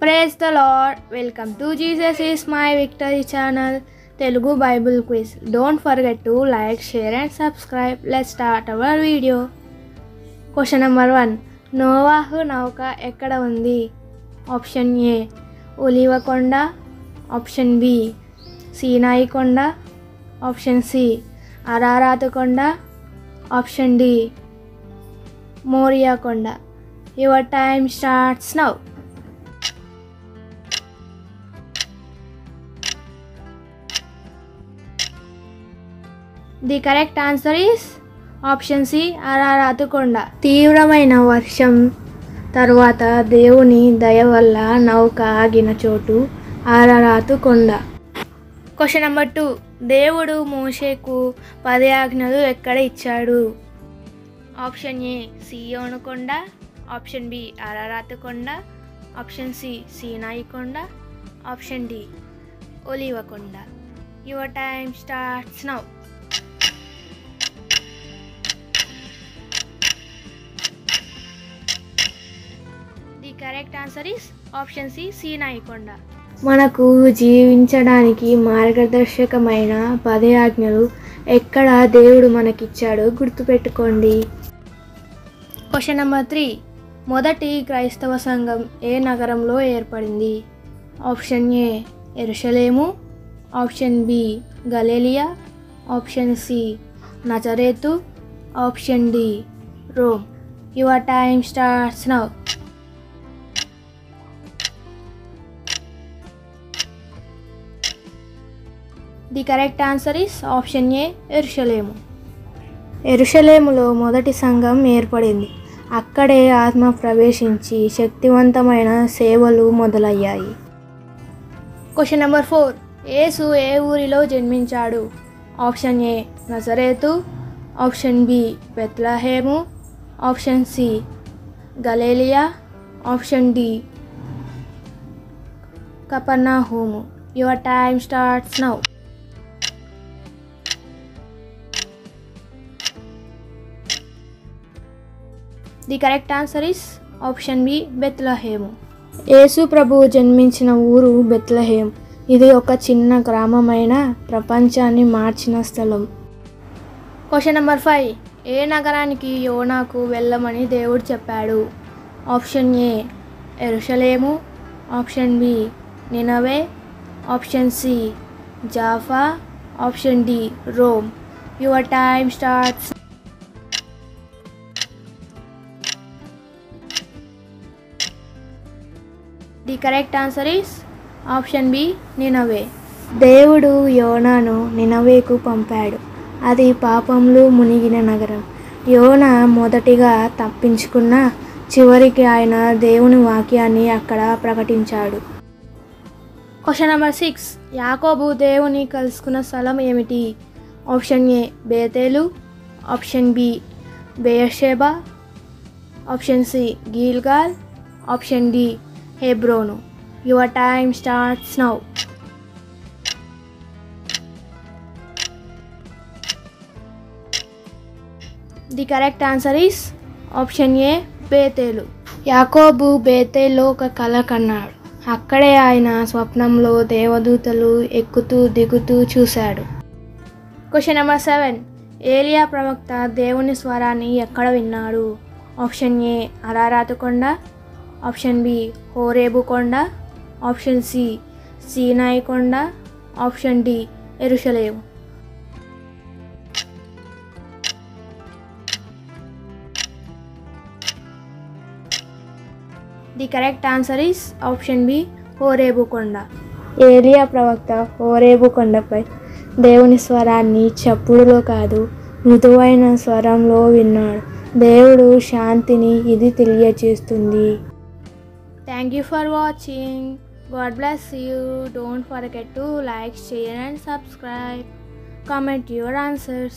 Praise the Lord. Welcome to Jesus is my victory channel. Telugu Bible quiz. Don't forget to like, share and subscribe. Let's start our video. Question number 1. నోవాహు నౌక ఎక్కడ ఉంది? Option A ఒలీవ కొండ, option B సీనాయి కొండ, option C Ararat కొండ, option D Moriah కొండ. Your time starts now. The correct answer is option C Ararat కొండ. తీవ్రమైన వర్షం తర్వాత దేవుని దయ వల్ల నౌక ఆగిన చోటు అరారాతు కొండ. Question number 2. దేవుడు మోషేకు 10 ఆజ్ఞలు ఎక్కడ ఇచ్చాడు? ఆప్షన్ ఏ సియోను కొండ, ఆప్షన్ బి అరారాతు కొండ, ఆప్షన్ సి సీనాయి కొండ, ఆప్షన్ డి ఒలీవ కొండ. Your time starts now. The correct answer is option C సీనాయి కొండ. మనకు జీవించడానికి మార్గదర్శకమైన 10 ఆజ్ఞలు ఎక్కడ దేవుడు మనకిచ్చాడో గుర్తుపెట్టుకోండి. Question number 3. మొదటి క్రైస్తవ సంఘం ఏ నగరంలో ఏర్పడింది? ఆప్షన్ ఏ యెరూషలేము, ఆప్షన్ బి గలిలయ, option C Nazareth, option D Rome. Your time starts now. The correct answer is option A యెరూషలేము. యెరూషలేములో మొదటి సంఘం ఏర్పడింది. అక్కడే ఆత్మ ప్రవేశించి శక్తివంతమైన సేవలు మొదలయ్యాయి. Question number 4. యేసు ఏ ఊరిలో జన్మించాడు? Option A Nazareth, option B Bethlehem, option C గలిలయ, option D Capernaum. Your time starts now. The correct answer is option B Bethlehem. యేసు ప్రభు జన్మించిన ఊరు బెత్లెహేమ్. ఇది ఒక చిన్న గ్రామమైన ప్రపంచాన్ని మార్చిన స్థలం. Question number 5. ఏ నగరానికి యోనాకు వెళ్ళమని దేవుడు చెప్పాడు? ఆప్షన్ ఏ యెరూషలేము, option B Nineveh, option C Jaffa, option D Rome. Your time starts. The correct answer is option B Nineveh. దేవుడు యోనాను నినవేకు పంపాడు. అది పాపంలో మునిగిన నగరం. యోనా మొదటిగా తప్పించుకున్న చివరికి ఆయన దేవుని వాక్యాన్ని అక్కడ ప్రకటించాడు. Question number 6. యాకోబు దేవుని కలుసుకున్న స్థలం ఏమిటి? Option A Bethel, option B Beersheba, option C Gilgal, option D Hebron. Your time starts now. The correct answer is option A Bethel. యాకోబు బేతేల్లో ఒక కల కన్నాడు. అక్కడే ఆయన స్వప్నంలో దేవదూతలు ఎక్కుతూ దిగుతూ చూశాడు. Question number 7. ఏలియా ప్రవక్త దేవుని స్వరాన్ని ఎక్కడ విన్నాడు? ఆప్షన్ ఏ అరారాతు కొండ, ఆప్షన్ బి హోరేబు కొండ, ఆప్షన్ సి సీనాయి కొండ, ఆప్షన్ డి యెరూషలేము. The correct answer is option B Horeb కొండ. ఏలియా ప్రవక్త హోరేబు కొండపై దేవుని స్వరాన్ని చప్పుడులో కాదు మృదువైన స్వరంలో విన్నాడు. దేవుడు శాంతిని ఇది తెలియజేస్తుంది. Thank you for watching. God bless you. Don't forget to like, share and subscribe. Comment your answers.